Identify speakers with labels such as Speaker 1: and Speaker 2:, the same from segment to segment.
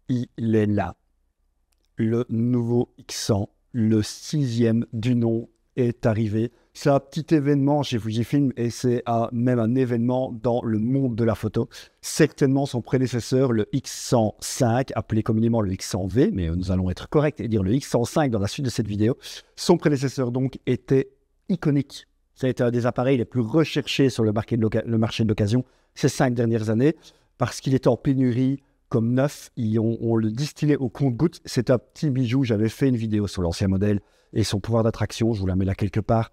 Speaker 1: il est là. Le nouveau X100, le 6e du nom, est arrivé. C'est un petit événement chez Fujifilm et c'est même un événement dans le monde de la photo. Certainement son prédécesseur, le X105, appelé communément le X100V, mais nous allons être corrects et dire le X105 dans la suite de cette vidéo. Son prédécesseur donc était iconique. Ça a été un des appareils les plus recherchés sur le marché de l'occasion ces 5 dernières années parce qu'il était en pénurie comme neuf. On le distillait au compte-gouttes. C'est un petit bijou. J'avais fait une vidéo sur l'ancien modèle et son pouvoir d'attraction. Je vous la mets là quelque part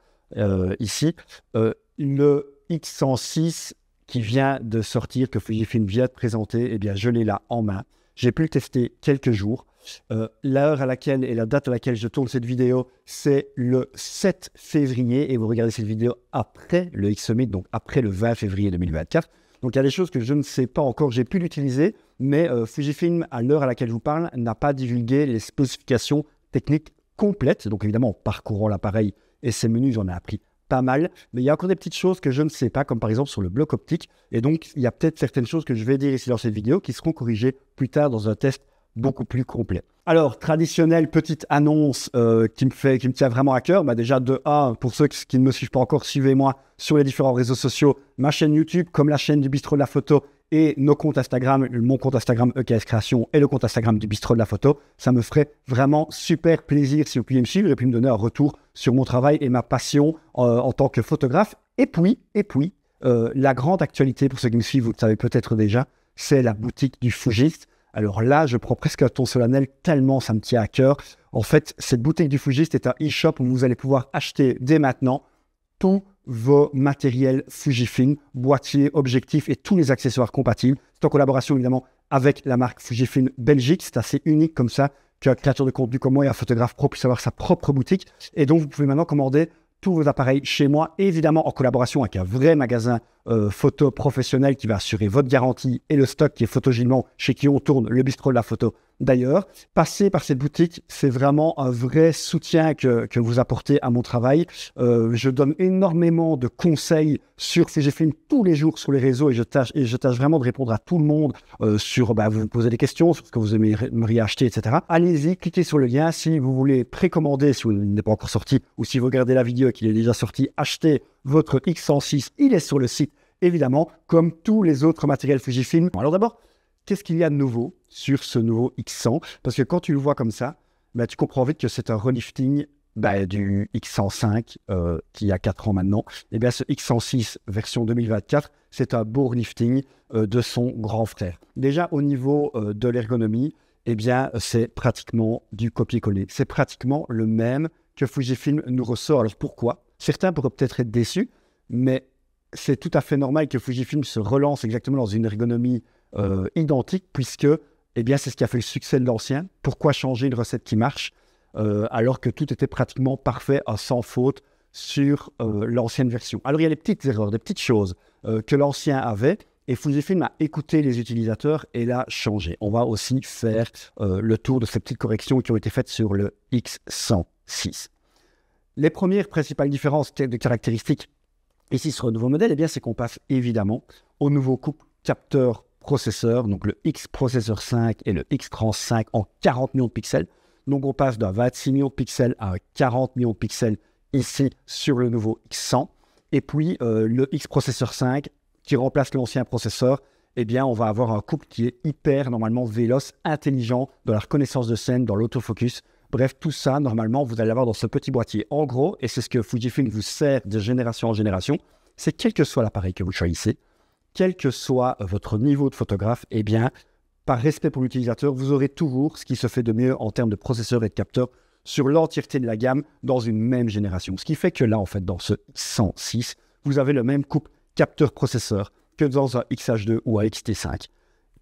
Speaker 1: ici. Le X106 qui vient de sortir, que Fujifilm vient de présenter, eh bien, je l'ai là en main. J'ai pu le tester quelques jours. L'heure à laquelle et la date à laquelle je tourne cette vidéo, c'est le 7 février. Et vous regardez cette vidéo après le X-Summit, donc après le 20 février 2024. Donc, il y a des choses que je ne sais pas encore. J'ai pu l'utiliser, mais Fujifilm, à l'heure à laquelle je vous parle, n'a pas divulgué les spécifications techniques complètes. Donc, évidemment, en parcourant l'appareil et ses menus, j'en ai appris pas mal. Mais il y a encore des petites choses que je ne sais pas, comme par exemple sur le bloc optique. Et donc, il y a peut-être certaines choses que je vais dire ici dans cette vidéo qui seront corrigées plus tard dans un test beaucoup plus complet. Alors, traditionnelle petite annonce qui me tient vraiment à cœur. Déjà, de A, pour ceux qui ne me suivent pas encore, suivez-moi sur les différents réseaux sociaux, ma chaîne YouTube, comme la chaîne du Bistrot de la Photo et nos comptes Instagram, mon compte Instagram EKS Création et le compte Instagram du Bistrot de la Photo. Ça me ferait vraiment super plaisir si vous pouviez me suivre et puis me donner un retour sur mon travail et ma passion en tant que photographe. Et puis, la grande actualité, pour ceux qui me suivent, vous le savez peut-être déjà, c'est la boutique du Fujiste. Alors là, je prends presque un ton solennel tellement ça me tient à cœur. En fait, cette boutique du Fujiste est un e-shop où vous allez pouvoir acheter dès maintenant tous vos matériels Fujifilm, boîtiers, objectifs et tous les accessoires compatibles. C'est en collaboration évidemment avec la marque Fujifilm Belgique. C'est assez unique comme ça qu'un créateur de contenu comme moi et un photographe pro puisse avoir sa propre boutique. Et donc, vous pouvez maintenant commander tous vos appareils chez moi, évidemment en collaboration avec un vrai magasin photo professionnel qui va assurer votre garantie et le stock qui est Photogilment, chez qui on tourne le Bistrot de la Photo. D'ailleurs, passer par cette boutique, c'est vraiment un vrai soutien que vous apportez à mon travail. Je donne énormément de conseils sur Fujifilm tous les jours sur les réseaux et je tâche vraiment de répondre à tout le monde sur, vous me posez des questions sur ce que vous aimeriez acheter, etc. Allez-y, cliquez sur le lien. Si vous voulez précommander, si il n'est pas encore sorti, ou si vous regardez la vidéo et qu'il est déjà sorti, achetez votre X106. Il est sur le site, évidemment, comme tous les autres matériels Fujifilm. Alors d'abord, qu'est-ce qu'il y a de nouveau sur ce nouveau X100? Parce que quand tu le vois comme ça, tu comprends vite que c'est un relifting du X105 qui a 4 ans maintenant. Et bien ce X106 version 2024, c'est un beau relifting de son grand frère. Déjà au niveau de l'ergonomie, c'est pratiquement du copier-coller. C'est pratiquement le même que Fujifilm nous ressort. Alors pourquoi? Certains pourraient peut-être être déçus, mais c'est tout à fait normal que Fujifilm se relance exactement dans une ergonomie identique, puisque c'est ce qui a fait le succès de l'ancien. Pourquoi changer une recette qui marche alors que tout était pratiquement parfait, sans faute sur l'ancienne version? Alors il y a des petites erreurs, des petites choses que l'ancien avait, et Fujifilm a écouté les utilisateurs et l'a changé. On va aussi faire le tour de ces petites corrections qui ont été faites sur le X106. Les premières principales différences de caractéristiques ici sur le nouveau modèle, c'est qu'on passe évidemment au nouveau couple capteur-processeur, donc le X-Processor 5 et le X-Trans 5 en 40 millions de pixels. Donc on passe d'un 26 millions de pixels à 40 millions de pixels ici sur le nouveau X100. Et puis le X-Processor 5 qui remplace l'ancien processeur, on va avoir un couple qui est hyper normalement véloce, intelligent dans la reconnaissance de scène, dans l'autofocus. Bref, tout ça, normalement, vous allez avoir dans ce petit boîtier. En gros, et c'est ce que Fujifilm vous sert de génération en génération, c'est quel que soit l'appareil que vous choisissez, quel que soit votre niveau de photographe, par respect pour l'utilisateur, vous aurez toujours ce qui se fait de mieux en termes de processeur et de capteur sur l'entièreté de la gamme dans une même génération. Ce qui fait que là, en fait, dans ce X106, vous avez le même couple capteur-processeur que dans un XH2 ou un XT5.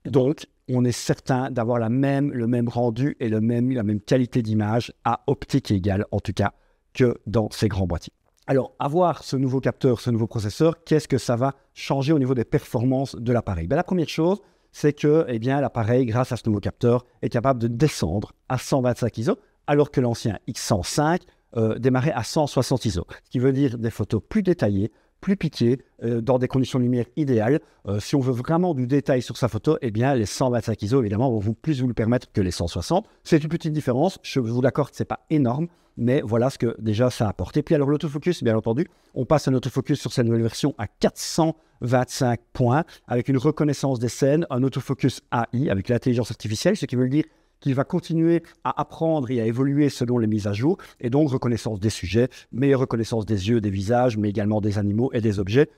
Speaker 1: Donc, on est certain d'avoir le même rendu et la même qualité d'image à optique égale, en tout cas, que dans ces grands boîtiers. Alors, avoir ce nouveau capteur, ce nouveau processeur, qu'est-ce que ça va changer au niveau des performances de l'appareil? La première chose, c'est que l'appareil, grâce à ce nouveau capteur, est capable de descendre à 125 ISO, alors que l'ancien X105 démarrait à 160 ISO. Ce qui veut dire des photos plus détaillées, plus piqué, dans des conditions de lumière idéales. Si on veut vraiment du détail sur sa photo, eh bien les 125 ISO évidemment vont plus vous le permettre que les 160. C'est une petite différence, je vous l'accorde, c'est pas énorme, mais voilà ce que déjà ça apporte. Et puis alors l'autofocus, bien entendu, on passe un autofocus sur cette nouvelle version à 425 points avec une reconnaissance des scènes, un autofocus AI avec l'intelligence artificielle, ce qui veut dire qu'il va continuer à apprendre et à évoluer selon les mises à jour, et donc reconnaissance des sujets, meilleure reconnaissance des yeux, des visages, mais également des animaux et des objets,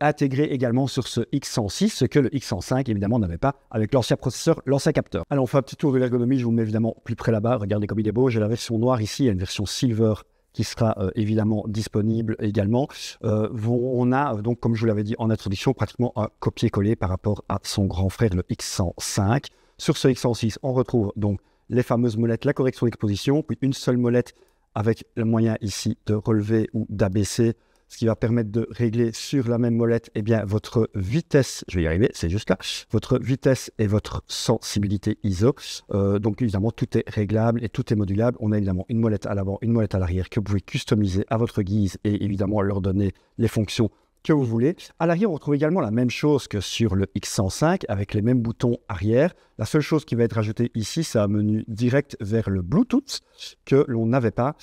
Speaker 1: intégré également sur ce X106, ce que le X105 évidemment n'avait pas avec l'ancien processeur, l'ancien capteur. Alors on fait un petit tour de l'ergonomie, je vous mets évidemment plus près là-bas, regardez comme il est beau, j'ai la version noire ici, il y a une version silver qui sera évidemment disponible également. On a donc, comme je vous l'avais dit en introduction, pratiquement un copier-coller par rapport à son grand frère, le X105. Sur ce X106, on retrouve donc les fameuses molettes, la correction d'exposition, puis une seule molette avec le moyen ici de relever ou d'abaisser, ce qui va permettre de régler sur la même molette eh bien, votre vitesse, je vais y arriver, c'est juste là, votre vitesse et votre sensibilité ISO. Donc évidemment, tout est réglable et tout est modulable. On a évidemment une molette à l'avant, une molette à l'arrière que vous pouvez customiser à votre guise et évidemment leur donner les fonctions que vous voulez. À l'arrière, on retrouve également la même chose que sur le X105 avec les mêmes boutons arrière. La seule chose qui va être ajoutée ici, c'est un menu direct vers le Bluetooth que l'on n'avait pas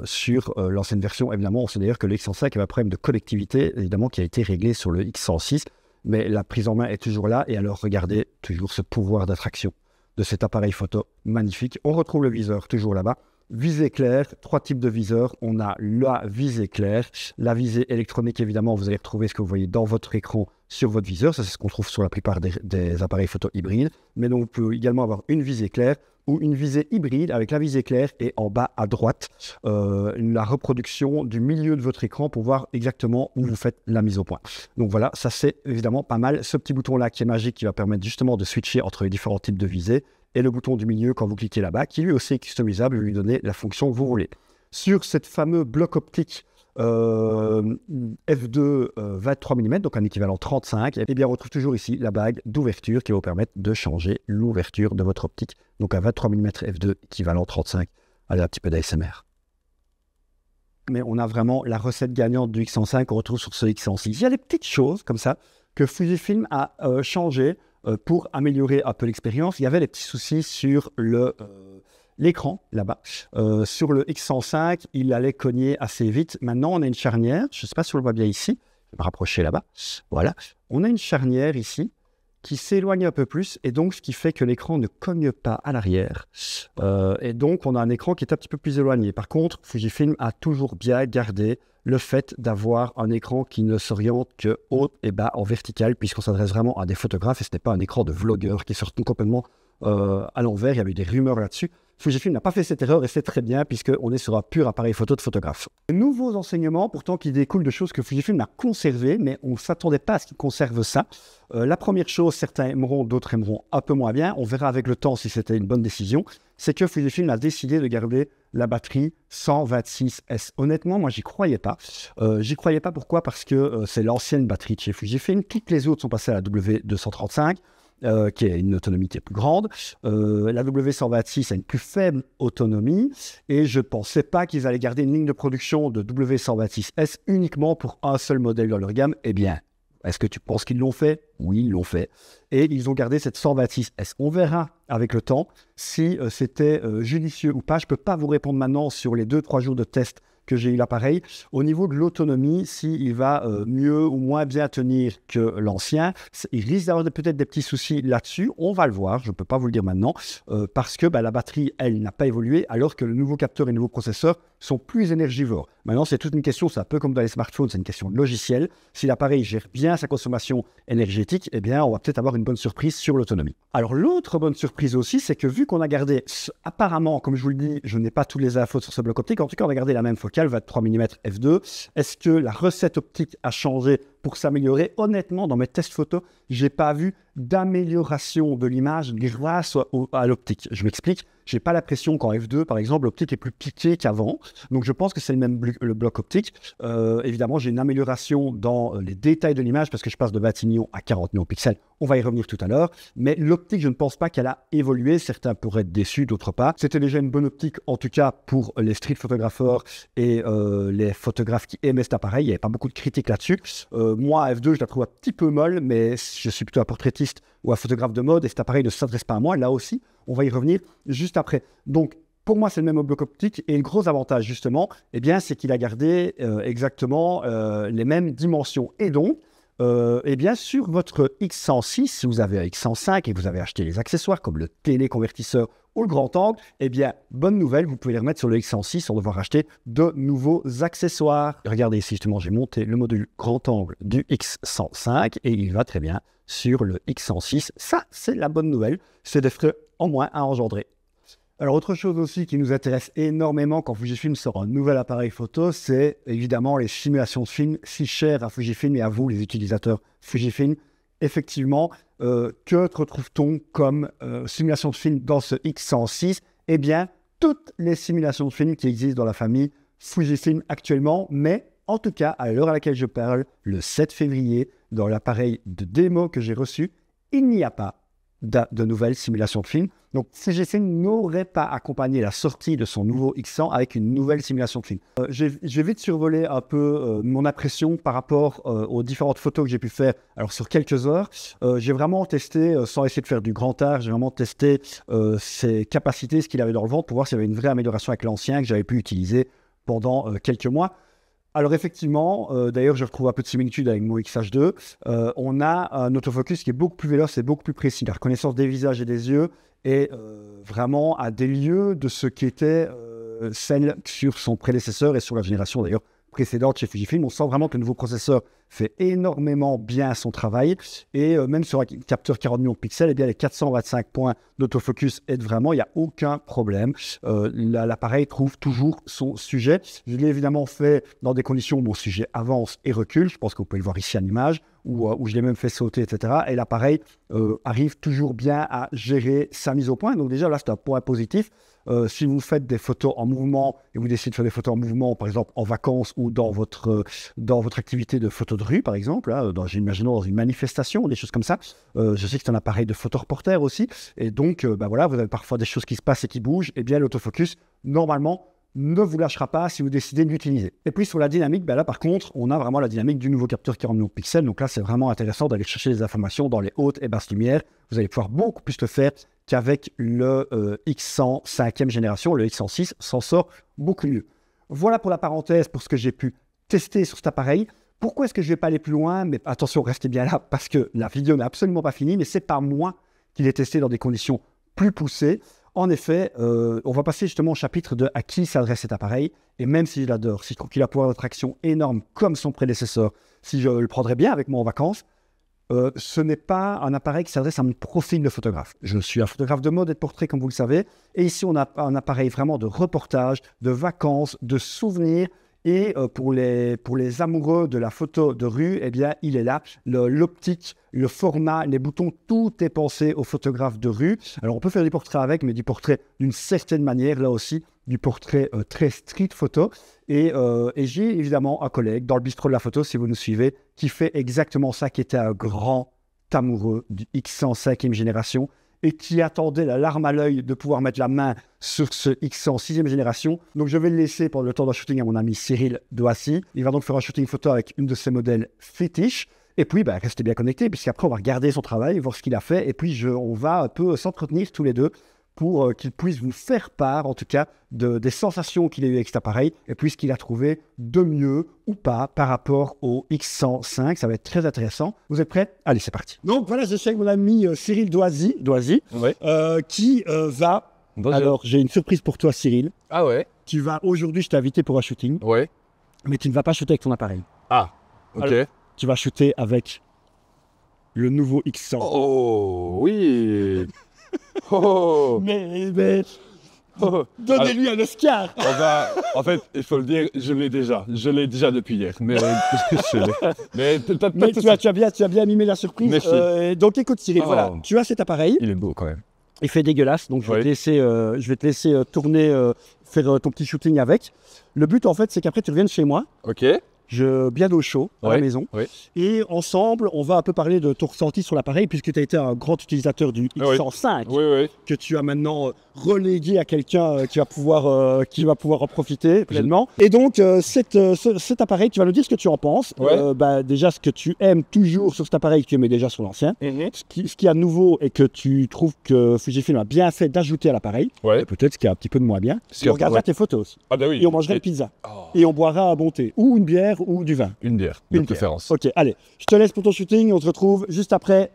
Speaker 1: sur l'ancienne version. Évidemment, on sait d'ailleurs que le X105 avait un problème de connectivité, évidemment, qui a été réglé sur le X106, mais la prise en main est toujours là. Et alors, regardez toujours ce pouvoir d'attraction de cet appareil photo magnifique. On retrouve le viseur toujours là-bas. Visée claire, 3 types de viseurs. On a la visée claire, la visée électronique, évidemment, vous allez retrouver ce que vous voyez dans votre écran sur votre viseur. Ça, c'est ce qu'on trouve sur la plupart des appareils photo hybrides. Mais donc, vous pouvez également avoir une visée claire ou une visée hybride avec la visée claire et en bas à droite, la reproduction du milieu de votre écran pour voir exactement où vous faites la mise au point. Donc voilà, ça c'est évidemment pas mal. Ce petit bouton-là qui est magique, qui va permettre justement de switcher entre les différents types de visées. Et le bouton du milieu, quand vous cliquez là-bas, qui lui aussi est customisable, lui donner la fonction que vous voulez. Sur cette fameux bloc optique f2 23 mm, donc un équivalent 35, et bien on retrouve toujours ici la bague d'ouverture qui va vous permettre de changer l'ouverture de votre optique. Donc un 23 mm f2 équivalent 35. Allez, un petit peu d'ASMR. Mais on a vraiment la recette gagnante du X105 qu'on retrouve sur ce X106. Il y a des petites choses comme ça que Fujifilm a changé pour améliorer un peu l'expérience. Il y avait des petits soucis sur l'écran là-bas. Sur le X105, il allait cogner assez vite. Maintenant, on a une charnière. Je ne sais pas si on le voit bien ici. Je vais me rapprocher là-bas. Voilà. On a une charnière ici qui s'éloigne un peu plus et donc ce qui fait que l'écran ne cogne pas à l'arrière. Et donc, on a un écran qui est un petit peu plus éloigné. Par contre, Fujifilm a toujours bien gardé le fait d'avoir un écran qui ne s'oriente que haut et bas en vertical, puisqu'on s'adresse vraiment à des photographes et ce n'est pas un écran de vlogueur qui sort complètement à l'envers. Il y avait des rumeurs là-dessus. Fujifilm n'a pas fait cette erreur et c'est très bien puisqu'on est sur un pur appareil photo de photographe. De nouveaux enseignements pourtant qui découlent de choses que Fujifilm a conservées, mais on ne s'attendait pas à ce qu'ils conservent ça. La première chose, certains aimeront, d'autres aimeront un peu moins bien. On verra avec le temps si c'était une bonne décision. C'est que Fujifilm a décidé de garder la batterie 126S. Honnêtement, moi, j'y croyais pas. J'y croyais pas, pourquoi? Parce que c'est l'ancienne batterie de chez Fujifilm. Toutes les autres sont passées à la W235. Qui a une autonomie qui est plus grande. La W126 a une plus faible autonomie et je ne pensais pas qu'ils allaient garder une ligne de production de W126S uniquement pour un seul modèle dans leur gamme. Eh bien, est-ce que tu penses qu'ils l'ont fait? Oui, ils l'ont fait. Et ils ont gardé cette 126S. On verra avec le temps si c'était judicieux ou pas. Je ne peux pas vous répondre maintenant sur les 2-3 jours de test que j'ai eu l'appareil. Au niveau de l'autonomie, s'il va mieux ou moins bien tenir que l'ancien, il risque d'avoir peut-être des petits soucis là-dessus. On va le voir, je ne peux pas vous le dire maintenant, parce que la batterie, elle, n'a pas évolué, alors que le nouveau capteur et le nouveau processeur sont plus énergivores. Maintenant, c'est toute une question, c'est un peu comme dans les smartphones, c'est une question de logiciel. Si l'appareil gère bien sa consommation énergétique, eh bien, on va peut-être avoir une bonne surprise sur l'autonomie. Alors, l'autre bonne surprise aussi, c'est que vu qu'on a gardé, apparemment, comme je vous le dis, je n'ai pas tous les infos sur ce bloc optique, en tout cas, on va garder la même focale, 23 mm f2. Est-ce que la recette optique a changé? pour s'améliorer. Honnêtement, dans mes tests photos, je n'ai pas vu d'amélioration de l'image grâce à l'optique. Je m'explique. Je n'ai pas l'impression qu'en F2, par exemple, l'optique est plus piquée qu'avant. Donc, je pense que c'est le bloc optique. Évidemment, j'ai une amélioration dans les détails de l'image parce que je passe de 20 millions à 40 millions de pixels. On va y revenir tout à l'heure. Mais l'optique, je ne pense pas qu'elle a évolué. Certains pourraient être déçus, d'autres pas. C'était déjà une bonne optique, en tout cas pour les street photographeurs et les photographes qui aimaient cet appareil. Il n'y avait pas beaucoup de critiques là-dessus. Moi, à F2, je la trouve un petit peu molle, mais je suis plutôt un portraitiste ou un photographe de mode et cet appareil ne s'adresse pas à moi. Là aussi, on va y revenir juste après. Donc, pour moi, c'est le même bloc optique et le gros avantage, justement, eh bien, c'est qu'il a gardé exactement les mêmes dimensions. Et donc, eh bien, sur votre X106, si vous avez un X105 et vous avez acheté les accessoires comme le téléconvertisseur ou le grand angle, eh bien, bonne nouvelle, vous pouvez les remettre sur le X106 sans devoir acheter de nouveaux accessoires. Regardez ici, justement, j'ai monté le module grand angle du X105 et il va très bien sur le X106. Ça, c'est la bonne nouvelle. C'est des frais en moins à engendrer. Alors, autre chose aussi qui nous intéresse énormément quand Fujifilm sort un nouvel appareil photo, c'est évidemment les simulations de film, si chères à Fujifilm et à vous, les utilisateurs Fujifilm. Effectivement, que retrouve-t-on comme simulation de film dans ce X106? Eh bien, toutes les simulations de film qui existent dans la famille Fujifilm actuellement, mais en tout cas, à l'heure à laquelle je parle, le 7 février, dans l'appareil de démo que j'ai reçu, il n'y a pas de nouvelles simulations de film. Donc, Fujifilm n'aurait pas accompagné la sortie de son nouveau X100 avec une nouvelle simulation de film. J'ai vite survolé un peu mon impression par rapport aux différentes photos que j'ai pu faire. Alors, sur quelques heures, j'ai vraiment testé, sans essayer de faire du grand art, j'ai vraiment testé ses capacités, ce qu'il avait dans le ventre, pour voir s'il y avait une vraie amélioration avec l'ancien que j'avais pu utiliser pendant quelques mois. Alors effectivement, d'ailleurs je retrouve un peu de similitude avec mon XH2, on a un autofocus qui est beaucoup plus véloce et beaucoup plus précis. La reconnaissance des visages et des yeux est vraiment à des lieues de ce qu'était celle sur son prédécesseur et sur la génération d'ailleurs précédente chez Fujifilm. On sent vraiment que le nouveau processeur fait énormément bien son travail et même sur un capteur 40 millions de pixels, eh bien, les 425 points d'autofocus aident vraiment, il n'y a aucun problème. L'appareil trouve toujours son sujet. Je l'ai évidemment fait dans des conditions où mon sujet avance et recule. Je pense que vous pouvez le voir ici en image, où je l'ai même fait sauter, etc. Et l'appareil arrive toujours bien à gérer sa mise au point. Donc déjà, là, c'est un point positif. Si vous faites des photos en mouvement et vous décidez de faire des photos en mouvement, par exemple en vacances ou dans votre activité de photo de rue, par exemple, hein, imaginons dans une manifestation, des choses comme ça, je sais que c'est un appareil de photoreporter aussi, et donc voilà, vous avez parfois des choses qui se passent et qui bougent, et bien l'autofocus, normalement, ne vous lâchera pas si vous décidez de l'utiliser. Et puis sur la dynamique, là par contre, on a vraiment la dynamique du nouveau capteur 40 millions de pixels. Donc là, c'est vraiment intéressant d'aller chercher des informations dans les hautes et basses lumières. Vous allez pouvoir beaucoup plus le faire qu'avec le X100 5e génération. Le X106 s'en sort beaucoup mieux. Voilà pour la parenthèse, pour ce que j'ai pu tester sur cet appareil. Pourquoi est-ce que je ne vais pas aller plus loin? Mais attention, restez bien là, parce que la vidéo n'est absolument pas finie, mais ce n'est pas moi qui l'ai testé dans des conditions plus poussées. En effet, on va passer justement au chapitre de à qui s'adresse cet appareil. Et même si je l'adore, si je trouve qu'il a un pouvoir d'attraction énorme comme son prédécesseur, si je le prendrais bien avec moi en vacances, ce n'est pas un appareil qui s'adresse à mon profil de photographe. Je suis un photographe de mode et de portrait, comme vous le savez. Et ici, on a un appareil vraiment de reportage, de vacances, de souvenirs. Et pour les amoureux de la photo de rue, eh bien, il est là. L'optique, le format, les boutons, tout est pensé aux photographes de rue. Alors, on peut faire des portraits avec, mais du portrait d'une certaine manière, là aussi, du portrait très street photo. Et j'ai évidemment un collègue dans le bistrot de la photo, si vous nous suivez, qui fait exactement ça, qui était un grand amoureux du X100 5e génération et qui attendait la larme à l'œil de pouvoir mettre la main sur ce X100 6e génération. Donc je vais le laisser pendant le temps d'un shooting à mon ami Cyril Doissy. Il va donc faire un shooting photo avec une de ses modèles fétiches. Et puis, restez bien connectés, puisqu'après, on va regarder son travail, voir ce qu'il a fait. Et puis, on va un peu s'entretenir tous les deux pour qu'il puisse vous faire part, en tout cas, des sensations qu'il a eues avec cet appareil, et puis ce qu'il a trouvé de mieux ou pas par rapport au X105. Ça va être très intéressant. Vous êtes prêts? Allez, c'est parti. Donc voilà, je suis avec mon ami Cyril Doissy,
Speaker 2: ouais.
Speaker 1: qui va... Bonjour. Alors, j'ai une surprise pour toi, Cyril.
Speaker 2: Ah ouais?
Speaker 1: Aujourd'hui, je t'ai invité pour un shooting.
Speaker 2: Ouais.
Speaker 1: Mais tu ne vas pas shooter avec ton appareil.
Speaker 2: Ah, ok.
Speaker 1: Alors, tu vas shooter avec le nouveau X100.
Speaker 2: Oh, oui. Oh.
Speaker 1: Mais Donnez-lui un Oscar.
Speaker 2: En fait, il faut le dire, je l'ai déjà depuis hier. Mais
Speaker 1: Mais tu as bien mimé la surprise. Donc écoute Cyril, voilà, tu as cet appareil.
Speaker 2: Il est beau quand même.
Speaker 1: Il fait dégueulasse, donc je vais te laisser tourner, faire ton petit shooting avec. Le but en fait, c'est qu'après tu reviennes chez moi.
Speaker 2: Ok.
Speaker 1: Bien au chaud à la maison. Et ensemble, on va un peu parler de ton ressenti sur l'appareil, puisque tu as été un grand utilisateur du X105, que tu as maintenant relégué à quelqu'un qui va pouvoir en profiter pleinement. Et donc, cet appareil, tu vas nous dire ce que tu en penses. Déjà, ce que tu aimes toujours sur cet appareil que tu aimais déjà sur l'ancien. Ce qui est de nouveau et que tu trouves que Fujifilm a bien fait d'ajouter à l'appareil. Et peut-être ce qui est un petit peu de moins bien. Et on regardera tes photos aussi. Et on mangerait une pizza. Et on boira à bonté. Ou une bière ou du vin.
Speaker 2: Une bière, de préférence.
Speaker 1: Ok, allez, je te laisse pour ton shooting, on se retrouve juste après.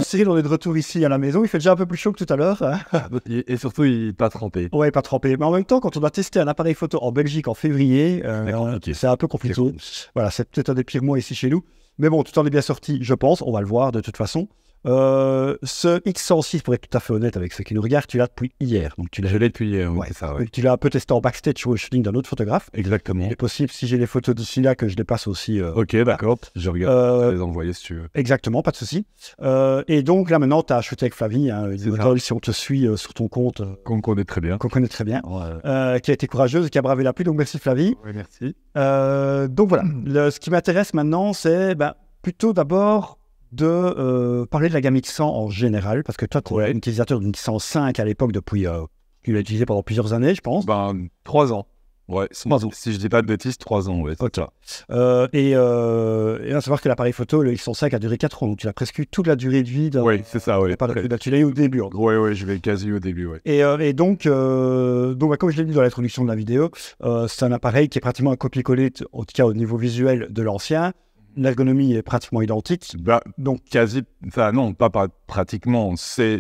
Speaker 1: Cyril, on est de retour ici à la maison. Il fait déjà un peu plus chaud que tout à l'heure. Hein.
Speaker 2: Et surtout, il n'est pas trempé.
Speaker 1: Ouais, pas trempé. Mais en même temps, quand on doit tester un appareil photo en Belgique en février, c'est un peu compliqué. Voilà, c'est peut-être un des pires mois ici chez nous. Mais bon, tout en est bien sorti, je pense. On va le voir de toute façon. Ce X106, pour être tout à fait honnête avec ceux qui nous regardent, tu l'as depuis hier. Donc
Speaker 2: je l'ai depuis hier, c'est ça.
Speaker 1: Tu l'as un peu testé en backstage sur le shooting d'un autre photographe.
Speaker 2: Exactement.
Speaker 1: Il est possible, si j'ai les photos d'ici là, que je les passe aussi.
Speaker 2: Ok, d'accord. Je regarde, je vais les envoyer si tu veux.
Speaker 1: Exactement, pas de souci. Et donc là maintenant, tu as shooté avec Flavie, si on te suit sur ton compte.
Speaker 2: Qu'on connaît très bien.
Speaker 1: Qui a été courageuse et qui a bravé la pluie. Donc merci Flavie.
Speaker 2: Oui, merci.
Speaker 1: Donc voilà, ce qui m'intéresse maintenant, c'est plutôt d'abord de parler de la gamme X100 en général, parce que toi, tu es un utilisateur d'une X105 à l'époque depuis... tu l'as utilisé pendant plusieurs années, je pense.
Speaker 2: 3 ans. Ouais, si je dis pas de bêtises, 3 ans,
Speaker 1: Ok. Et à savoir que l'appareil photo, le X105 a duré 4 ans, donc tu l'as presque eu toute la durée de vie.
Speaker 2: Oui, c'est ça, oui.
Speaker 1: Tu l'as eu au début.
Speaker 2: Oui, je l'ai quasi au début, oui.
Speaker 1: Et donc comme je l'ai dit dans l'introduction de la vidéo, c'est un appareil qui est pratiquement un copier-coller, en tout cas au niveau visuel, de l'ancien. L'ergonomie est pratiquement identique.
Speaker 2: Donc quasi, non, pas pratiquement, c'est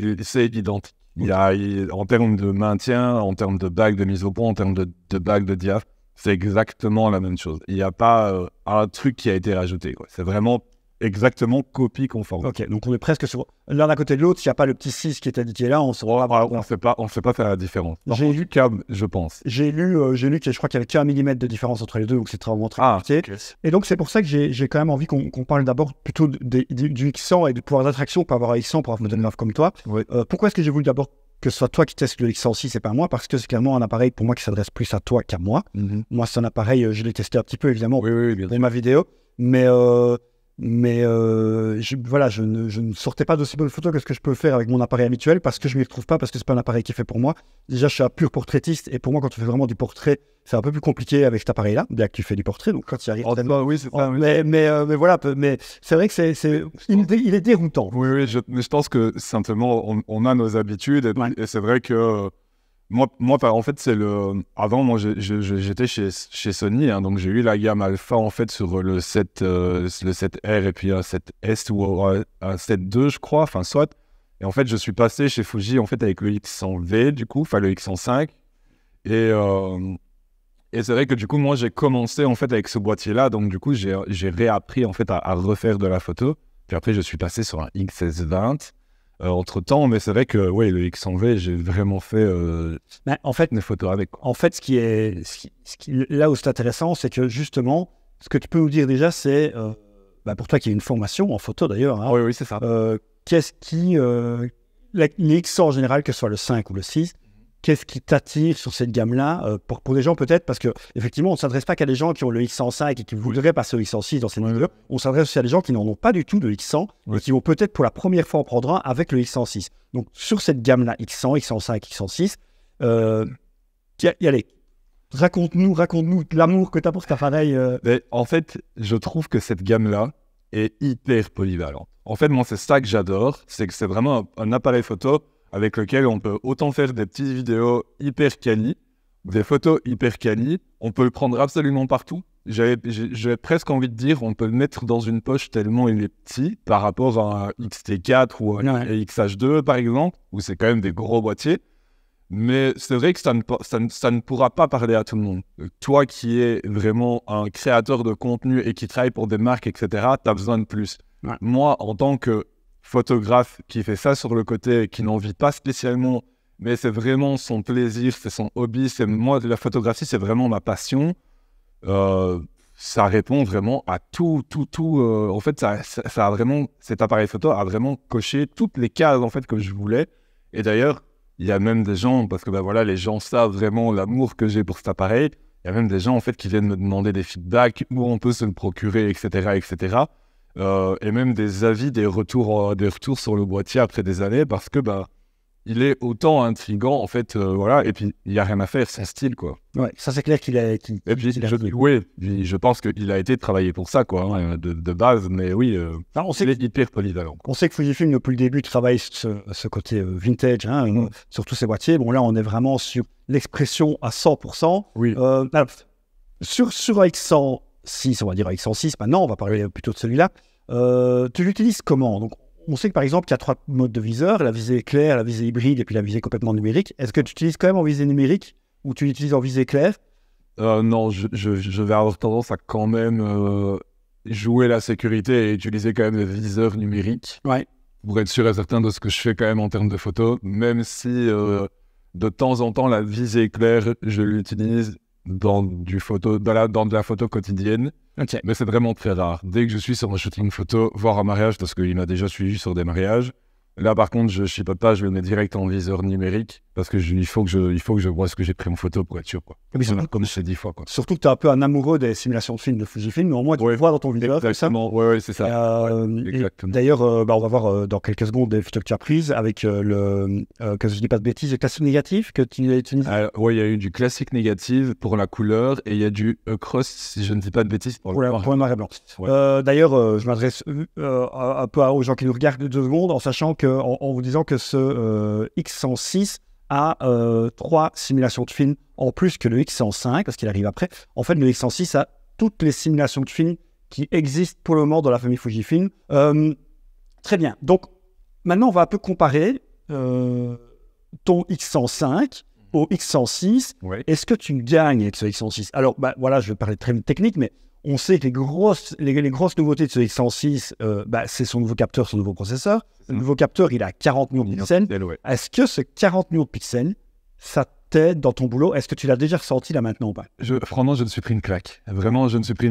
Speaker 2: identique. Il y a, en termes de maintien, en termes de bague de mise au point, en termes de bague de diaph, c'est exactement la même chose. Il n'y a pas un truc qui a été rajouté, quoi. C'est vraiment exactement copie conforme.
Speaker 1: Ok, donc on est presque sur l'un à côté de l'autre. S'il n'y a pas le petit 6 qui est indiqué là, on
Speaker 2: ne fait pas faire la différence. J'ai lu câble, je pense.
Speaker 1: J'ai lu que je crois qu'il y avait qu'un millimètre de différence entre les deux, donc c'est vraiment très compliqué. Okay. Et donc c'est pour ça que j'ai quand même envie qu'on parle d'abord plutôt du X100 et du pouvoir d'attraction par rapport à X100 pour un photographe comme toi. Pourquoi est-ce que j'ai voulu d'abord que ce soit toi qui testes le X106 et pas moi, parce que c'est clairement un appareil pour moi qui s'adresse plus à toi qu'à moi. Moi, c'est un appareil, je l'ai testé un petit peu évidemment dans ma vidéo, mais je ne sortais pas d'aussi bonnes photos que ce que je peux faire avec mon appareil habituel, parce que je ne m'y retrouve pas, parce que c'est pas un appareil qui est fait pour moi. Déjà, je suis un pur portraitiste, et pour moi, quand tu fais vraiment du portrait, c'est un peu plus compliqué avec cet appareil-là, bien que tu fais du portrait, donc quand il arrive...
Speaker 2: oui, c'est ça.
Speaker 1: Mais voilà, mais c'est vrai que il est déroutant.
Speaker 2: Oui, mais je pense que simplement, on a nos habitudes, et c'est vrai que... Moi, en fait, c'est le... Avant, moi, j'étais chez Sony, hein, donc j'ai eu la gamme Alpha, en fait, sur le 7R et puis un 7S ou un 7II, je crois, enfin, soit. Et en fait, je suis passé chez Fuji, en fait, avec le X100V, du coup, enfin, le X105. Et c'est vrai que, du coup, moi, j'ai commencé, en fait, avec ce boîtier-là. Donc, du coup, j'ai réappris, en fait, à refaire de la photo. Puis après, je suis passé sur un XS20. Entre-temps, mais c'est vrai que le X100V, j'ai vraiment fait mes photos avec.
Speaker 1: En fait, là où c'est intéressant, c'est que justement, ce que tu peux nous dire déjà, c'est, pour toi qui as une formation en photo d'ailleurs, hein,
Speaker 2: oui, c'est ça.
Speaker 1: Qu'est-ce qui, les X100 en général, que ce soit le 5 ou le 6, qu'est-ce qui t'attire sur cette gamme-là, pour des gens peut-être, parce qu'effectivement, on ne s'adresse pas qu'à des gens qui ont le X105 et qui voudraient passer au X106 dans cette vidéo. On s'adresse aussi à des gens qui n'en ont pas du tout de X100 et qui vont peut-être pour la première fois en prendre un avec le X106. Donc, sur cette gamme-là, X100, X105, X106, allez, raconte-nous l'amour que tu as pour cet appareil.
Speaker 2: Mais en fait, je trouve que cette gamme-là est hyper polyvalente. En fait, moi, c'est ça que j'adore, c'est que c'est vraiment un appareil photo avec lequel on peut autant faire des petites vidéos hyper quali, des photos hyper quali. On peut le prendre absolument partout. J'ai presque envie de dire, on peut le mettre dans une poche tellement il est petit par rapport à un XT4 ou un XH2 par exemple, où c'est quand même des gros boîtiers. Mais c'est vrai que ça ne pourra pas parler à tout le monde. Toi qui es vraiment un créateur de contenu et qui travaille pour des marques, etc., tu as besoin de plus. Ouais. Moi, en tant que photographe qui fait ça sur le côté, qui n'en vit pas spécialement, mais c'est vraiment son plaisir, c'est son hobby. Moi, la photographie, c'est vraiment ma passion. Ça répond vraiment à tout. En fait, ça a vraiment, cet appareil photo a vraiment coché toutes les cases en fait, que je voulais. Et d'ailleurs, il y a même des gens, parce que voilà, les gens savent vraiment l'amour que j'ai pour cet appareil. Il y a même des gens en fait qui viennent me demander des feedbacks, où on peut se le procurer, etc. Et même des avis, des retours sur le boîtier après des années, parce que il est autant intriguant en fait, voilà. Et puis il y a rien à faire, c'est un style quoi.
Speaker 1: Ouais, ça c'est clair qu'il a.
Speaker 2: Et puis je pense qu'il a été travaillé pour ça quoi, hein, de base. Mais oui,
Speaker 1: on sait
Speaker 2: il est hyper polyvalent.
Speaker 1: On sait que Fujifilm depuis le début travaille ce côté vintage, hein, sur tous ces boîtiers. Bon là, on est vraiment sur l'expression à 100%.
Speaker 2: Oui.
Speaker 1: Alors, sur AX106, on va dire AX106. Maintenant, on va parler plutôt de celui-là. Tu l'utilises comment? Donc, on sait que par exemple, il y a 3 modes de viseur, la visée claire, la visée hybride et puis la visée complètement numérique. Est-ce que tu utilises quand même en visée numérique ou tu l'utilises en visée claire?
Speaker 2: Non, je vais avoir tendance à quand même jouer la sécurité et utiliser quand même le viseur numérique.
Speaker 1: Ouais.
Speaker 2: Pour être sûr et certain de ce que je fais quand même en termes de photos, même si de temps en temps la visée claire, je l'utilise dans de la photo quotidienne.
Speaker 1: Okay.
Speaker 2: Mais c'est vraiment très rare. Dès que je suis sur un shooting photo, voire un mariage, parce qu'il m'a déjà suivi sur des mariages, là par contre je chipote pas, je le mets direct en viseur numérique, parce que il faut que je vois ce que j'ai pris en photo pour être sûr quoi. Comme je l'ai 10 fois quoi.
Speaker 1: Surtout que tu es un peu un amoureux des simulations de films de Fujifilm, mais au moins tu le vois dans ton viseur.
Speaker 2: Exactement, ouais, c'est ça.
Speaker 1: Exactement. D'ailleurs, on va voir dans quelques secondes des photos que tu as prises avec que je dis pas de bêtises, le classique négatif que tu utilises.
Speaker 2: Oui, il y a eu du classique négatif pour la couleur et il y a du cross, si je ne dis pas de bêtises, pour
Speaker 1: le noir et blanc. Ouais. D'ailleurs, je m'adresse un peu aux gens qui nous regardent 2 secondes en sachant en vous disant que ce X106 a 3 simulations de films en plus que le X105 parce qu'il arrive après. En fait, le X106 a toutes les simulations de films qui existent pour le moment dans la famille Fujifilm. Très bien. Donc, maintenant, on va un peu comparer ton X105 au X106.
Speaker 2: Ouais.
Speaker 1: Est-ce que tu gagnes avec ce X106? Alors, voilà, je vais parler très technique, mais on sait que les grosses nouveautés de ce X106, c'est son nouveau capteur, son nouveau processeur. Le nouveau capteur, il a 40 millions de pixels.
Speaker 2: Ouais.
Speaker 1: Est-ce que ce 40 millions de pixels, ça t'aide dans ton boulot? Est-ce que tu l'as déjà ressenti là maintenant ou pas?
Speaker 2: Franchement, je me suis pris une claque. Vraiment, je me suis pris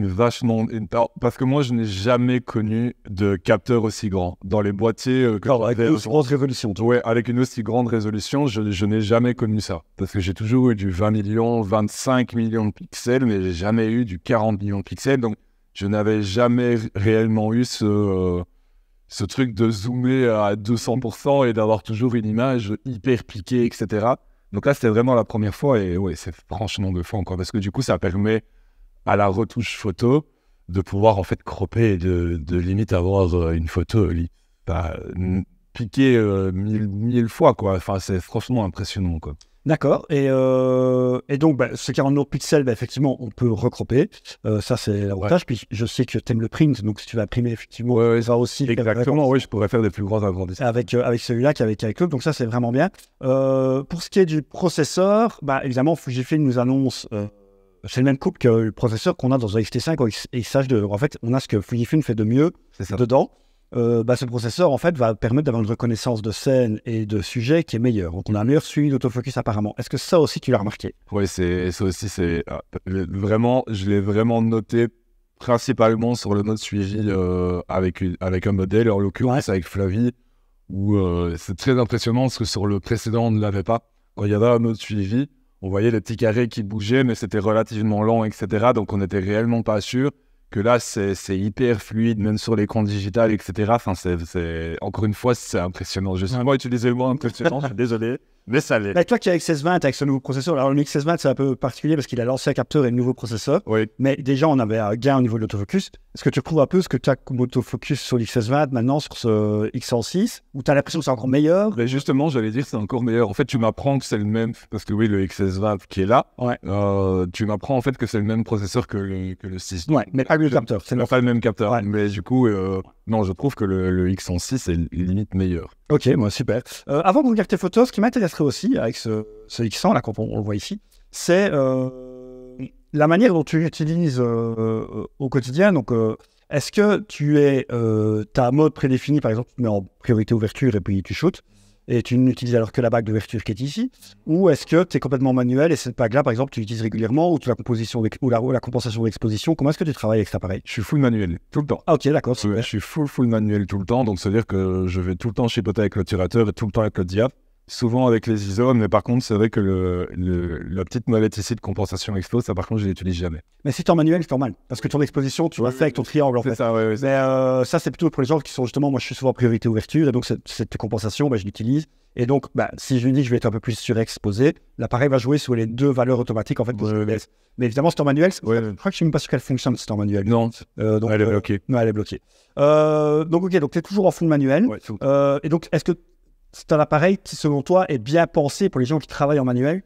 Speaker 2: parce que moi, je n'ai jamais connu de capteur aussi grand. Dans les boîtiers...
Speaker 1: avec une aussi grosse résolution.
Speaker 2: Ouais, avec une aussi grande résolution, je n'ai jamais connu ça. Parce que j'ai toujours eu du 20 millions, 25 millions de pixels, mais j'ai jamais eu du 40 millions de pixels. Donc, je n'avais jamais réellement eu ce truc de zoomer à 200% et d'avoir toujours une image hyper piquée, etc. Donc là, c'était vraiment la première fois et ouais, c'est franchement de fou encore parce que du coup, ça permet à la retouche photo de pouvoir en fait cropper et de limite avoir une photo piquée 1000 fois quoi. Enfin, c'est franchement impressionnant quoi.
Speaker 1: D'accord. Et donc, ce 49 pixels, effectivement, on peut recropper. Ça, c'est l'avantage. Ouais. Puis, je sais que tu aimes le print. Donc, si tu vas imprimer, effectivement, ça va aussi...
Speaker 2: Exactement, oui, je pourrais faire des plus grands agrandissements.
Speaker 1: Avec celui-là qu'avec l'autre. Donc, ça, c'est vraiment bien. Pour ce qui est du processeur, évidemment, Fujifilm nous annonce... c'est le même couple que le processeur qu'on a dans un XT5 ou XH2. Donc, en fait, on a ce que Fujifilm fait de mieux dedans. Ce processeur en fait va permettre d'avoir une reconnaissance de scène et de sujet qui est meilleure. Donc on a un meilleur suivi d'autofocus apparemment. Est-ce que ça aussi tu l'as remarqué?
Speaker 2: Oui, ça aussi c'est vraiment, je l'ai vraiment noté principalement sur le mode suivi avec un modèle, en l'occurrence avec Flavie, où c'est très impressionnant parce que sur le précédent on ne l'avait pas. Quand il y avait un mode suivi, on voyait les petits carrés qui bougeaient, mais c'était relativement lent, etc. Donc on n'était réellement pas sûr. Que là, c'est hyper fluide, même sur l'écran digital, etc. Enfin, encore une fois, c'est impressionnant. Je sais pas utiliser le mot impressionnant, je suis désolé. Mais ça l'est.
Speaker 1: Bah, toi qui es avec 1620, avec ce nouveau processeur, alors le X1620 c'est un peu particulier parce qu'il a l'ancien capteur et le nouveau processeur.
Speaker 2: Oui.
Speaker 1: Mais déjà on avait un gain au niveau de l'autofocus. Est-ce que tu trouves un peu ce que tu as comme autofocus sur l'X1620 maintenant sur ce X106 ou tu as l'impression que c'est encore meilleur?
Speaker 2: Mais justement, j'allais dire que c'est encore meilleur. En fait, tu m'apprends que c'est le même, parce que oui, le XS20 qui est là,
Speaker 1: Ouais.
Speaker 2: tu m'apprends en fait que c'est le même processeur que le 6.
Speaker 1: Ouais, mais pas le capteur. C'est
Speaker 2: Pas le même capteur.
Speaker 1: Ouais.
Speaker 2: Mais du coup, non, je trouve que le X106 est limite meilleur.
Speaker 1: Ok, moi super. Avant de regarder tes photos, ce qui m'intéresserait aussi avec ce X100 là, quand on le voit ici, c'est la manière dont tu l'utilises au quotidien. Donc, est-ce que tu as un mode prédéfini, par exemple, tu mets en priorité ouverture et puis tu shootes, et tu n'utilises alors que la bague d'ouverture qui est ici, ou est-ce que tu es complètement manuel et cette bague-là, par exemple, tu l'utilises régulièrement, ou tu la composition ou la compensation d'exposition? Comment est-ce que tu travailles avec cet appareil?
Speaker 2: Je suis full manuel, tout le temps.
Speaker 1: Ah ok, d'accord.
Speaker 2: Je suis full manuel tout le temps, donc c'est-à-dire que je vais tout le temps chipoter avec l'obturateur et tout le temps avec le diaph. Souvent avec les ISO, mais par contre, c'est vrai que la petite molette ici de compensation expo, ça par contre, je ne l'utilise jamais.
Speaker 1: Mais si tu es en manuel, c'est normal. Parce que ton exposition, tu vas faire avec ton triangle en fait.
Speaker 2: Ça, ouais,
Speaker 1: Mais ça, c'est plutôt pour les gens qui sont justement, moi je suis souvent en priorité ouverture, et donc cette compensation, je l'utilise. Et donc, si je lui dis que je vais être un peu plus surexposé, l'appareil va jouer sur les deux valeurs automatiques en fait. Mais évidemment, c'est en manuel. Je crois que je ne suis même pas sûr qu'elle fonctionne, c'est en manuel.
Speaker 2: Non,
Speaker 1: donc,
Speaker 2: elle est bloquée.
Speaker 1: Non, elle est bloquée. Donc, ok, donc tu es toujours en full manuel.
Speaker 2: Ouais,
Speaker 1: et donc, est-ce que c'est un appareil qui, selon toi, est bien pensé pour les gens qui travaillent en manuel?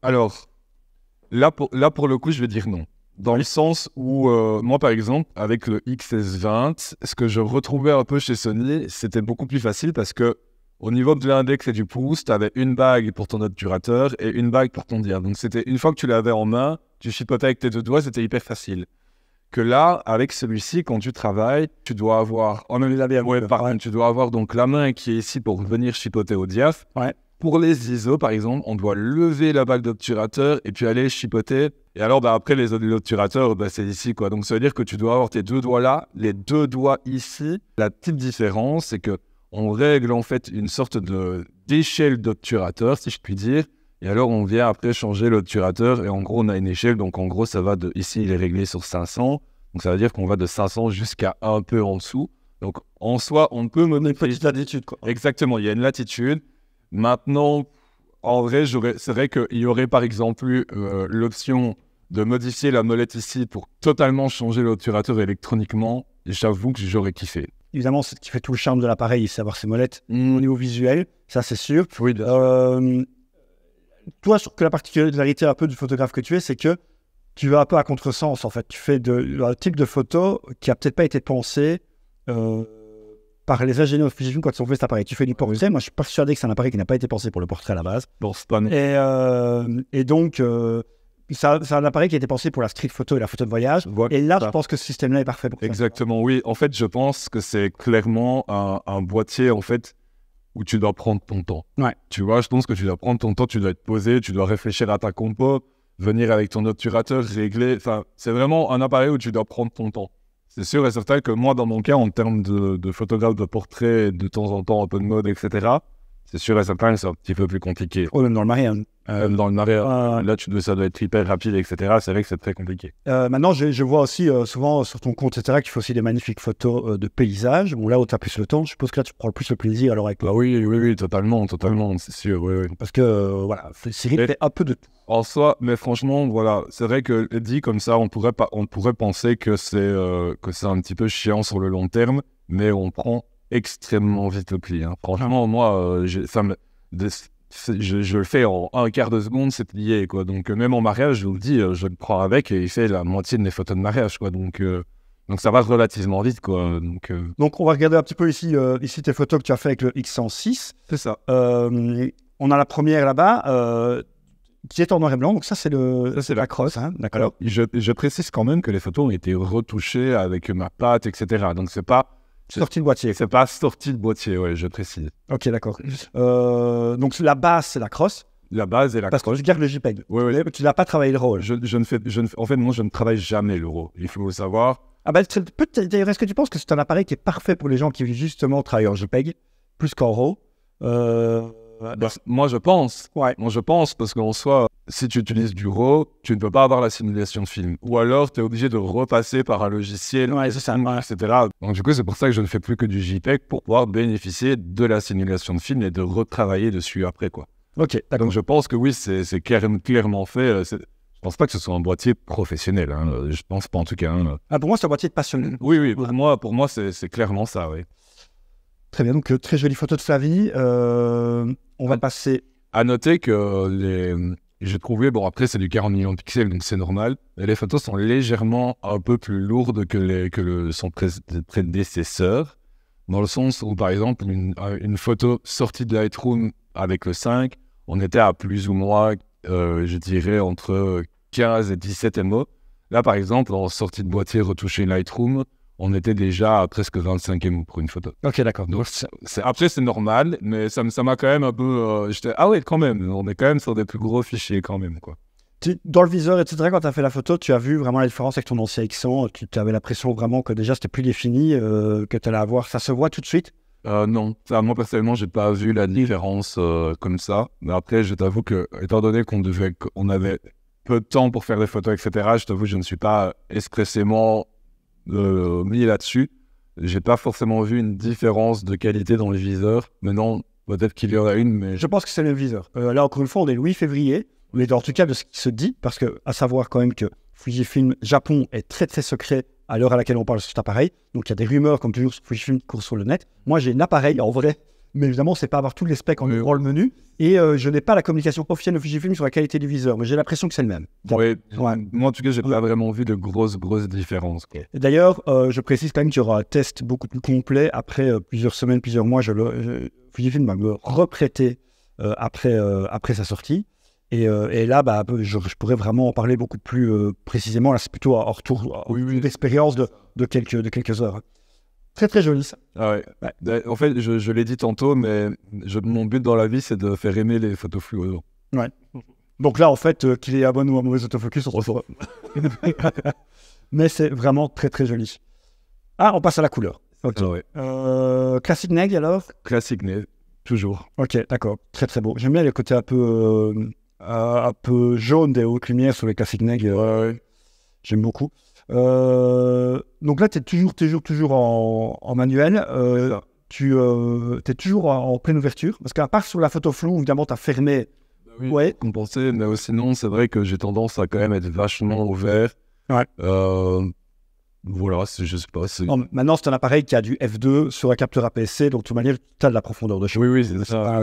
Speaker 2: Alors, là pour le coup, je vais dire non. Dans le sens où, moi par exemple, avec le XS20, ce que je retrouvais un peu chez Sony, c'était beaucoup plus facile parce que au niveau de l'index et du pouce, tu avais une bague pour ton obturateur et une bague pour ton diaph. Donc c'était une fois que tu l'avais en main, tu chipotais avec tes deux doigts, c'était hyper facile. Que là, avec celui-ci, quand tu travailles, tu dois avoir... tu dois avoir donc la main qui est ici pour venir chipoter au diaph.
Speaker 1: Ouais.
Speaker 2: Pour les ISO, par exemple, on doit lever la bague d'obturateur et puis aller chipoter. Et alors, après, l'obturateur, c'est ici, quoi. Donc, ça veut dire que tu dois avoir tes deux doigts là, les deux doigts ici. La petite différence, c'est que on règle, en fait, une sorte d'échelle d'obturateur, si je puis dire. Et alors, on vient après changer l'obturateur. Et en gros, on a une échelle. Donc, en gros, ça va de... Ici, il est réglé sur 500. Donc, ça veut dire qu'on va de 500 jusqu'à un peu en dessous. Donc, en soi, on peut mener
Speaker 1: une petite latitude, quoi.
Speaker 2: Exactement, il y a une latitude. Maintenant, en vrai, c'est vrai qu'il y aurait par exemple eu l'option de modifier la molette ici pour totalement changer l'obturateur électroniquement. Et j'avoue que j'aurais kiffé.
Speaker 1: Évidemment, c'est ce qui fait tout le charme de l'appareil, c'est avoir ces molettes au niveau visuel, ça c'est sûr.
Speaker 2: Oui, bien sûr.
Speaker 1: Toi, je trouve que la particularité un peu du photographe que tu es, c'est que tu vas un peu à contresens en fait. Tu fais un type de photo qui a peut-être pas été pensé par les ingénieurs de Fujifilm quand ils ont fait cet appareil. Tu fais du portrait. Moi, je suis persuadé que c'est un appareil qui n'a pas été pensé pour le portrait à la base.
Speaker 2: Bon, c'est pas...
Speaker 1: Et donc, c'est un appareil qui a été pensé pour la street photo et la photo de voyage.
Speaker 2: Voilà,
Speaker 1: et là, je pense que ce système-là est parfait pour ça.
Speaker 2: Exactement, oui. En fait, je pense que c'est clairement un boîtier, en fait, où tu dois prendre ton temps.
Speaker 1: Ouais.
Speaker 2: Tu vois, je pense que tu dois prendre ton temps, tu dois être posé, tu dois réfléchir à ta compo, venir avec ton obturateur, régler. Enfin, c'est vraiment un appareil où tu dois prendre ton temps. C'est sûr et certain que moi, dans mon cas, en termes de photographe de portrait, de temps en temps, un peu de mode, etc., c'est sûr et certain que c'est un petit peu plus compliqué.
Speaker 1: Oh, même dans le mariage.
Speaker 2: Même dans le mariage, là, ça doit être hyper rapide, etc. C'est vrai que c'est très compliqué.
Speaker 1: Maintenant, je vois aussi souvent sur ton compte, etc., qu'il faut aussi des magnifiques photos de paysages. Bon, là où tu as plus le temps, je suppose que là, tu prends le plus le plaisir alors avec toi.
Speaker 2: Ah oui, totalement, c'est sûr, oui.
Speaker 1: Parce que, voilà, Cyril fait un peu de tout.
Speaker 2: En soi, mais franchement, voilà, c'est vrai que dit comme ça, on pourrait penser que c'est un petit peu chiant sur le long terme, mais on prend extrêmement vite le pli. Hein. Franchement, moi, je le fais en un quart de seconde, c'est plié, quoi. Donc, même en mariage, je vous le dis, je le prends avec et il fait la moitié de mes photos de mariage, quoi. Donc ça va relativement vite, quoi.
Speaker 1: Donc, on va regarder un petit peu ici tes photos que tu as fait avec le X106.
Speaker 2: C'est ça.
Speaker 1: On a la première là-bas, qui est en noir et blanc. Donc, ça, c'est la crosse. Hein, d'accord.
Speaker 2: Alors, je précise quand même que les photos ont été retouchées avec ma patte, etc. Donc, c'est pas...
Speaker 1: Sorti de boîtier.
Speaker 2: C'est pas sorti de boîtier, ouais, je précise.
Speaker 1: Ok, d'accord. Donc la base, c'est la crosse.
Speaker 2: La base est la
Speaker 1: crosse. Parce que je garde le JPEG.
Speaker 2: Oui.
Speaker 1: Tu n'as pas travaillé le RAW.
Speaker 2: En fait, moi, je ne travaille jamais le RAW. Il faut le savoir.
Speaker 1: Ah bah, est-ce que tu penses que c'est un appareil qui est parfait pour les gens qui justement travaillent en JPEG plus qu'en RAW
Speaker 2: moi, je pense.
Speaker 1: Ouais.
Speaker 2: Moi, je pense parce qu'en soi, si tu utilises du RAW, tu ne peux pas avoir la simulation de film. Ou alors, tu es obligé de repasser par un logiciel, etc. Donc, du coup, c'est pour ça que je ne fais plus que du JPEG pour pouvoir bénéficier de la simulation de film et de retravailler dessus après, quoi.
Speaker 1: Ok, d'accord.
Speaker 2: Donc, je pense que oui, c'est clairement fait. Je pense pas que ce soit un boîtier professionnel. Hein. Je pense pas, en tout cas. Hein.
Speaker 1: Ah, pour moi, c'est un boîtier de passionné.
Speaker 2: Oui, pour moi c'est clairement ça, oui.
Speaker 1: Très bien, donc très jolie photo de Flavie. On va passer...
Speaker 2: À noter que j'ai trouvé, bon après c'est du 40 millions de pixels, donc c'est normal, mais les photos sont légèrement un peu plus lourdes que son prédécesseur, dans le sens où par exemple une photo sortie de Lightroom avec le 5, on était à plus ou moins, je dirais, entre 15 et 17 MO. Là par exemple, en sortie de boîtier retouché Lightroom, on était déjà à presque 25 MO pour une photo.
Speaker 1: Ok, d'accord.
Speaker 2: Donc, après, c'est normal, mais ça m'a quand même un peu... ah ouais, quand même, on est quand même sur des plus gros fichiers quand même, quoi.
Speaker 1: Dans le viseur, etc., quand tu as fait la photo, tu as vu vraiment la différence avec ton ancien X100. Tu avais l'impression vraiment que déjà, c'était plus défini, que tu allais avoir... Ça se voit tout de suite?
Speaker 2: Non, moi personnellement, j'ai pas vu la différence comme ça. Mais après, je t'avoue que, étant donné qu'on avait peu de temps pour faire des photos, etc., je t'avoue, je ne suis pas expressément... mis là-dessus, j'ai pas forcément vu une différence de qualité dans les viseurs. Maintenant, peut-être qu'il y en a une, mais...
Speaker 1: Je pense que c'est le viseur. Là, encore une fois, on est le 8 février, mais en tout cas, de ce qui se dit, parce que, à savoir quand même que Fujifilm Japon est très très secret à l'heure à laquelle on parle sur cet appareil. Donc, il y a des rumeurs, comme toujours, sur Fujifilm qui courent sur le net. Moi, j'ai un appareil en vrai, mais évidemment, c'est pas avoir tous les specs en ouvrant le menu. Et je n'ai pas la communication officielle de Fujifilm sur la qualité du viseur, mais j'ai l'impression que c'est le même.
Speaker 2: Ouais. Moi, en tout cas, j'ai pas vraiment vu de grosses différences.
Speaker 1: Et d'ailleurs, je précise quand même qu'il y aura un test beaucoup plus complet après plusieurs semaines, plusieurs mois. Fujifilm va me reprêter après sa sortie. Et là, je pourrais vraiment en parler beaucoup plus précisément. Là, c'est plutôt en retour d'expérience de quelques heures. Très très joli ça.
Speaker 2: Ah ouais. En fait, je l'ai dit tantôt, mais mon but dans la vie, c'est de faire aimer les photos fluo aux gens.
Speaker 1: Ouais. Donc là, en fait, qu'il ait un bon ou un mauvais autofocus, on se retrouve. Mais c'est vraiment très très joli. Ah, on passe à la couleur. Ok.
Speaker 2: Ah ouais.
Speaker 1: Classic Neg alors?
Speaker 2: Classic Neg, toujours.
Speaker 1: Ok, d'accord. Très très beau. J'aime bien le côté un peu jaune des hautes lumières sur les Classic Neg.
Speaker 2: Ouais.
Speaker 1: J'aime beaucoup. Donc là, tu es toujours en manuel. Tu es toujours en pleine ouverture. Parce qu'à part sur la photo floue, évidemment, tu as fermé.
Speaker 2: Oui, ouais. Compensé, mais sinon, c'est vrai que j'ai tendance à quand même être vachement ouvert.
Speaker 1: Ouais.
Speaker 2: Voilà, je sais pas.
Speaker 1: Maintenant, c'est un appareil qui a du f2 sur un capteur APS-C, donc de toute manière, tu as de la profondeur de champ.
Speaker 2: Oui, c'est ça.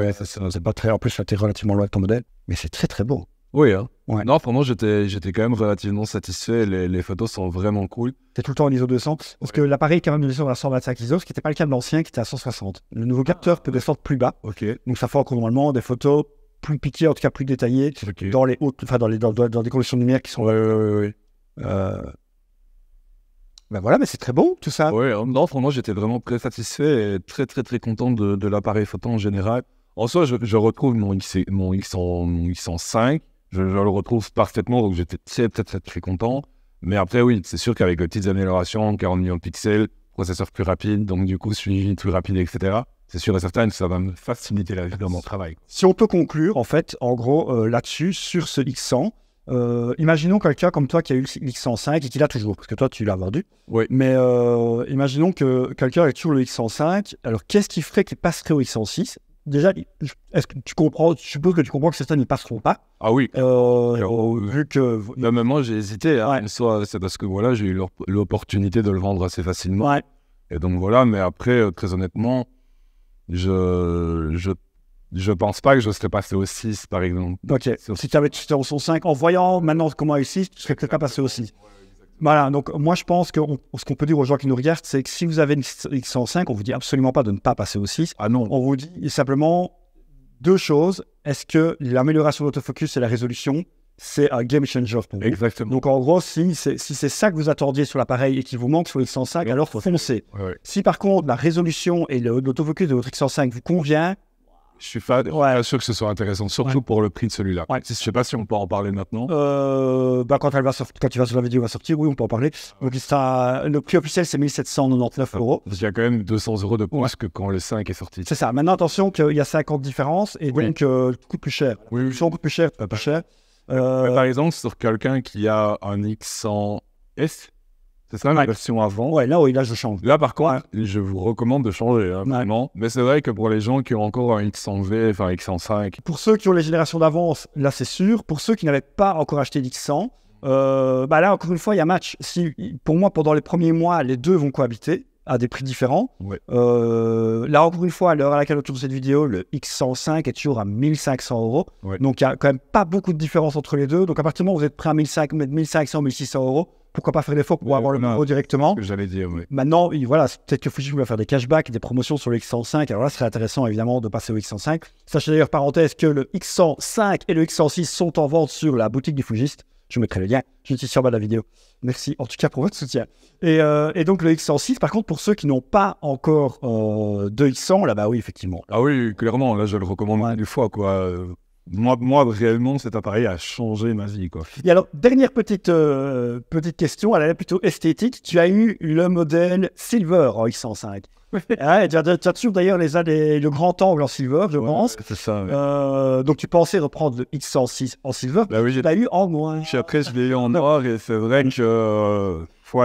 Speaker 1: C'est pas très. En plus, là, tu es relativement loin de ton modèle, mais c'est très très beau.
Speaker 2: Oui, hein.
Speaker 1: Ouais.
Speaker 2: Non, vraiment, j'étais quand même relativement satisfait. Les photos sont vraiment cool.
Speaker 1: C'est tout le temps en ISO 200, parce que l'appareil est quand même descend à 125 ISO, ce qui n'était pas le cas de l'ancien qui était à 160. Le nouveau capteur peut descendre plus bas.
Speaker 2: Ok.
Speaker 1: Donc ça fait encore normalement des photos plus piquées, en tout cas plus détaillées, dans les hautes, enfin dans des conditions de lumière qui sont.
Speaker 2: Oui.
Speaker 1: Voilà, mais c'est très beau tout ça.
Speaker 2: Oui, non, vraiment, j'étais vraiment très satisfait et très très très content de l'appareil photo en général. En soi, je retrouve mon X105. Je le retrouve parfaitement, donc j'étais très content. Mais après, oui, c'est sûr qu'avec les petites améliorations, 40 millions de pixels, processeur plus rapide, donc du coup, suivi plus rapide, etc., c'est sûr et certain que ça va me faciliter la vie dans mon travail.
Speaker 1: Si on peut conclure, en fait, en gros, là-dessus, sur ce X100, imaginons quelqu'un comme toi qui a eu le X105 et qui l'a toujours, parce que toi, tu l'as vendu.
Speaker 2: Oui.
Speaker 1: Mais imaginons que quelqu'un ait toujours le X105. Alors, qu'est-ce qui ferait qu'il passerait au X106? Déjà, est-ce que tu comprends? Je suppose que tu comprends que certains ne passeront pas.
Speaker 2: Ah oui.
Speaker 1: Vu que.
Speaker 2: Même moi, j'ai hésité. Hein. Ouais. Soit c'est parce que voilà, j'ai eu l'opportunité de le vendre assez facilement.
Speaker 1: Ouais.
Speaker 2: Et donc voilà, mais après, très honnêtement, je pense pas que je serais passé au 6, par exemple.
Speaker 1: Ok. Si tu avais au 5, en voyant maintenant comment est le 6, tu serais peut-être pas passé au 6. Voilà, donc moi je pense que ce qu'on peut dire aux gens qui nous regardent, c'est que si vous avez une X105, on vous dit absolument pas de ne pas passer au 6.
Speaker 2: Ah non.
Speaker 1: On vous dit simplement deux choses. Est-ce que l'amélioration de l'autofocus et la résolution, c'est un game changer pour vous?
Speaker 2: Exactement.
Speaker 1: Donc en gros, si c'est ça que vous attendiez sur l'appareil et qu'il vous manque sur le X105, alors foncez.
Speaker 2: Ouais. Si
Speaker 1: par contre la résolution et l'autofocus de votre X105 vous convient,
Speaker 2: je suis pas sûr que ce soit intéressant, surtout pour le prix de celui-là. Ouais. Je sais pas si on peut en parler maintenant.
Speaker 1: Quand tu vas sur la vidéo va sortir, oui, on peut en parler. Donc le prix officiel, c'est 1799 €.
Speaker 2: Parce qu'il y a quand même 200 € de plus que quand le 5 est sorti.
Speaker 1: C'est ça. Maintenant, attention qu'il y a 50 différences et donc coûte plus cher.
Speaker 2: Oui.
Speaker 1: Si on coûte plus cher, pas cher.
Speaker 2: Par exemple, sur quelqu'un qui a un X100S, c'est ça la version avant?
Speaker 1: Ouais, là je change.
Speaker 2: Là, par contre, je vous recommande de changer, hein, vraiment. Mais c'est vrai que pour les gens qui ont encore un X100V, enfin X105...
Speaker 1: Pour ceux qui ont les générations d'avance, là c'est sûr. Pour ceux qui n'avaient pas encore acheté l'X100, là encore une fois, il y a match. Pour moi, pendant les premiers mois, les deux vont cohabiter à des prix différents.
Speaker 2: Ouais.
Speaker 1: Là encore une fois, à l'heure à laquelle on tourne cette vidéo, le X105 est toujours à 1500 €.
Speaker 2: Ouais.
Speaker 1: Donc il n'y a quand même pas beaucoup de différence entre les deux. Donc à partir du moment où vous êtes prêt à 1500, 1600 €, pourquoi pas faire l'effort pour avoir le numéro directement.
Speaker 2: Que j'allais dire, oui.
Speaker 1: Maintenant, voilà, peut-être que Fujifilm va faire des cashbacks, des promotions sur le X105. Alors là, ce serait intéressant évidemment de passer au X105. Sachez d'ailleurs, parenthèse, que le X105 et le X106 sont en vente sur la boutique du Fujiste. Je vous mettrai le lien juste ici en bas de la vidéo. Merci en tout cas pour votre soutien. Et donc le X106, par contre, pour ceux qui n'ont pas encore de X100, là, bah oui, effectivement.
Speaker 2: Ah oui, clairement, là, je le recommande une fois, quoi. Moi, réellement, cet appareil a changé ma vie, quoi.
Speaker 1: Et alors, dernière petite question, elle est plutôt esthétique. Tu as eu le modèle Silver en X105. Tu as toujours d'ailleurs le grand angle en Silver, je pense.
Speaker 2: C'est ça.
Speaker 1: Donc, tu pensais reprendre le X106 en Silver,
Speaker 2: bah oui,
Speaker 1: tu l'as eu en noir.
Speaker 2: Après, je l'ai eu en noir et c'est vrai que...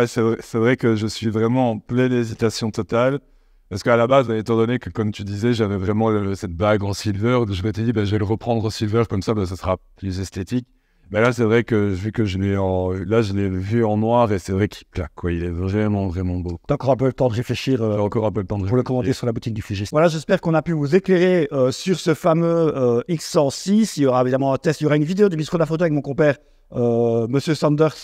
Speaker 2: c'est vrai que je suis vraiment en pleine hésitation totale. Parce qu'à la base, étant donné que, comme tu disais, j'avais vraiment cette bague en silver, je m'étais dit, je vais le reprendre en silver, comme ça, ça sera plus esthétique. Mais là, c'est vrai que vu que je l'ai vu en noir et c'est vrai qu'il claque, quoi. Il est vraiment, vraiment beau.
Speaker 1: T'as encore un peu le temps de réfléchir
Speaker 2: J'ai encore un peu le temps de
Speaker 1: pour le commander sur la boutique du Fujiste. Voilà, j'espère qu'on a pu vous éclairer sur ce fameux X106. Il y aura évidemment un test, il y aura une vidéo du bistrot de la photo avec mon compère, Monsieur Sanders,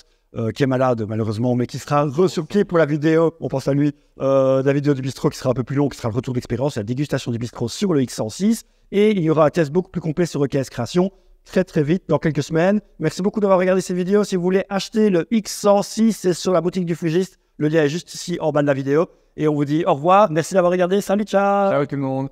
Speaker 1: qui est malade malheureusement, mais qui sera resurclé pour la vidéo, on pense à lui, la vidéo du bistrot qui sera un peu plus longue, qui sera le retour d'expérience, la dégustation du bistrot sur le X106. Et il y aura un test beaucoup plus complet sur EKS Création, très vite, dans quelques semaines. Merci beaucoup d'avoir regardé cette vidéo. Si vous voulez acheter le X106, c'est sur la boutique du Fujiste. Le lien est juste ici en bas de la vidéo. Et on vous dit au revoir. Merci d'avoir regardé. Salut, ciao.
Speaker 2: Ciao tout le monde.